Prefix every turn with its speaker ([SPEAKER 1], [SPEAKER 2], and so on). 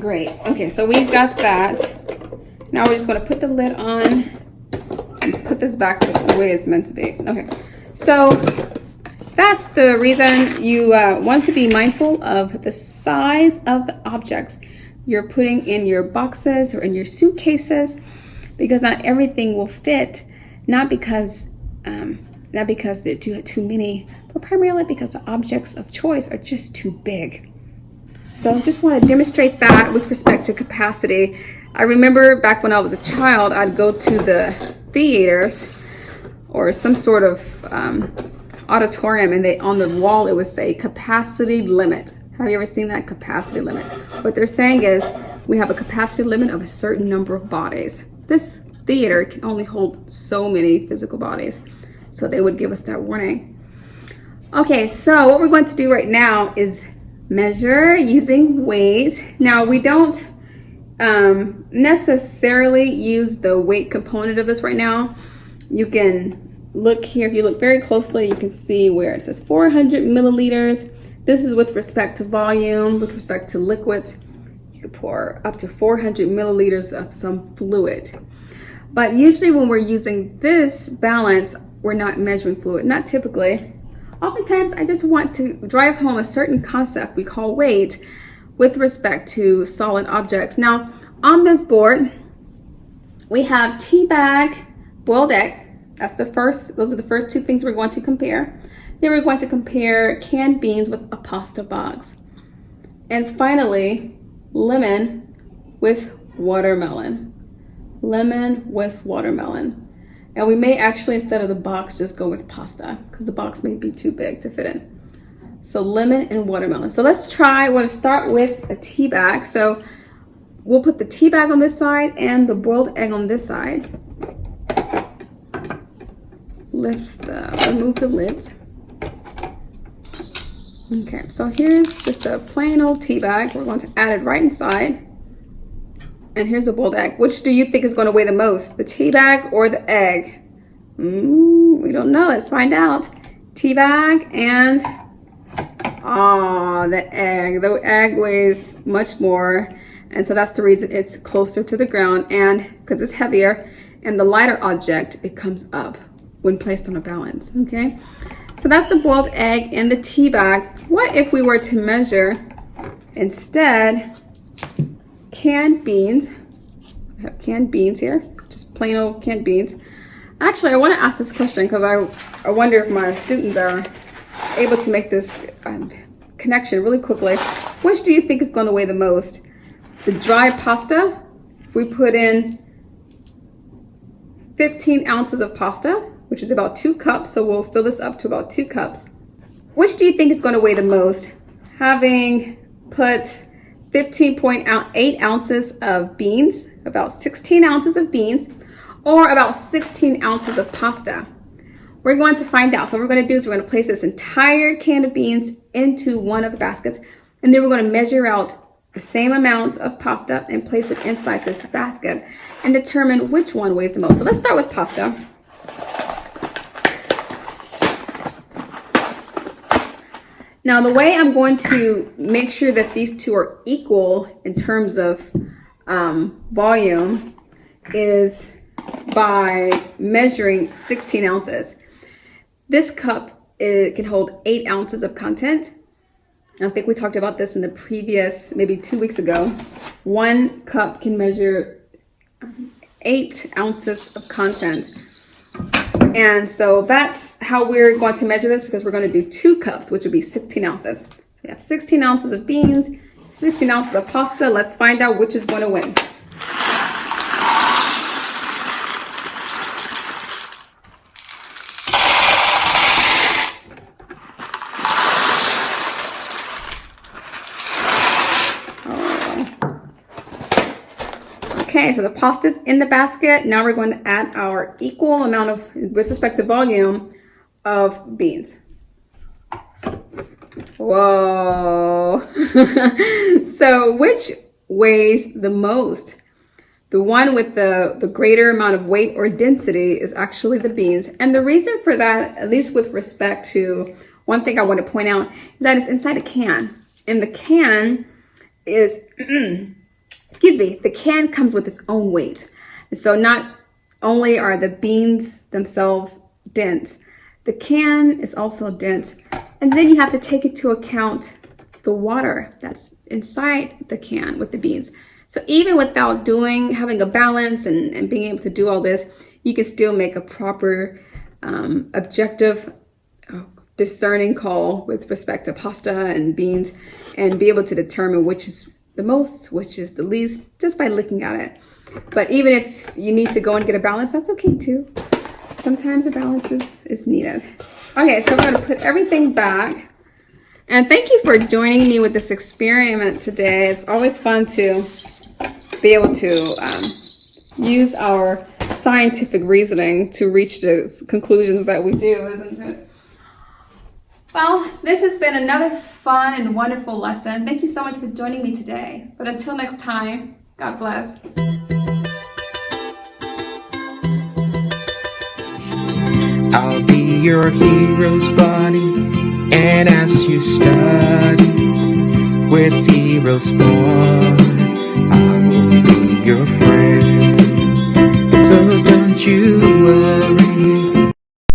[SPEAKER 1] Great. Okay, so we've got that. Now we're just going to put the lid on and put this back the way it's meant to be. Okay, so that's the reason you want to be mindful of the size of the objects you're putting in your boxes or in your suitcases, because not everything will fit, not because they're too many, but primarily because the objects of choice are just too big. So I just want to demonstrate that with respect to capacity. I remember back when I was a child, I'd go to the theaters or some sort of auditorium, and on the wall it would say capacity limit. Have you ever seen that? Capacity limit. What they're saying is we have a capacity limit of a certain number of bodies. This theater can only hold so many physical bodies. So they would give us that warning. Okay, so what we're going to do right now is measure using weight. Now we don't necessarily use the weight component of this right now. You can look here, if you look very closely, you can see where it says 400 milliliters. This is with respect to volume, with respect to liquids. You could pour up to 400 milliliters of some fluid. But usually when we're using this balance, we're not measuring fluid, not typically. Oftentimes, I just want to drive home a certain concept we call weight with respect to solid objects. Now, on this board, we have tea bag, boiled egg. Those are the first two things we're going to compare. Then we're going to compare canned beans with a pasta box. And finally, lemon with watermelon. Lemon with watermelon. And we may actually, instead of the box, just go with pasta because the box may be too big to fit in. So lemon and watermelon. So let's try, we're going to start with a tea bag. So we'll put the tea bag on this side and the boiled egg on this side. Remove the lid. Okay, so here's just a plain old tea bag. We're going to add it right inside. And here's a boiled egg. Which do you think is going to weigh the most? The tea bag or the egg? We don't know. Let's find out. Tea bag and the egg. The egg weighs much more. And so that's the reason it's closer to the ground, and because it's heavier, and the lighter object, it comes up when placed on a balance. Okay. So that's the boiled egg and the tea bag. What if we were to measure instead canned beans? I have canned beans here, just plain old canned beans. Actually, I want to ask this question because I wonder if my students are able to make this connection really quickly. Which do you think is going to weigh the most? The dry pasta, if we put in 15 ounces of pasta, which is about 2 cups, so we'll fill this up to about 2 cups. Which do you think is going to weigh the most? Having put 15.8 ounces of beans, about 16 ounces of beans, or about 16 ounces of pasta? We're going to find out. So what we're going to do is we're going to place this entire can of beans into one of the baskets, and then we're going to measure out the same amount of pasta and place it inside this basket and determine which one weighs the most. So let's start with pasta. Now, the way I'm going to make sure that these two are equal in terms of volume is by measuring 16 ounces. This cup, it can hold 8 ounces of content. I think we talked about this in the previous, maybe 2 weeks ago. 1 cup can measure 8 ounces of content. And so that's how we're going to measure this, because we're going to do 2 cups, which would be 16 ounces. So we have 16 ounces of beans, 16 ounces of pasta. Let's find out which is going to win. Okay, so the pasta's in the basket. Now we're going to add our equal amount of, with respect to volume, of beans. Whoa. So which weighs the most? The one with the greater amount of weight or density is actually the beans. And the reason for that, at least with respect to, one thing I want to point out, is that it's inside a can. And the can is the can comes with its own weight. And so not only are the beans themselves dense, the can is also dense. And then you have to take into account the water that's inside the can with the beans. So even without having a balance and being able to do all this, you can still make a proper, objective, discerning call with respect to pasta and beans, and be able to determine which is the most, which is the least, just by looking at it. But even if you need to go and get a balance, that's okay too. Sometimes a balance is needed. Okay, so we're gonna put everything back. And thank you for joining me with this experiment today. It's always fun to be able to use our scientific reasoning to reach the conclusions that we do, isn't it? Well, this has been another fun and wonderful lesson. Thank you so much for joining me today. But until next time, God bless.
[SPEAKER 2] I'll be your hero's buddy, and as you study with heroes born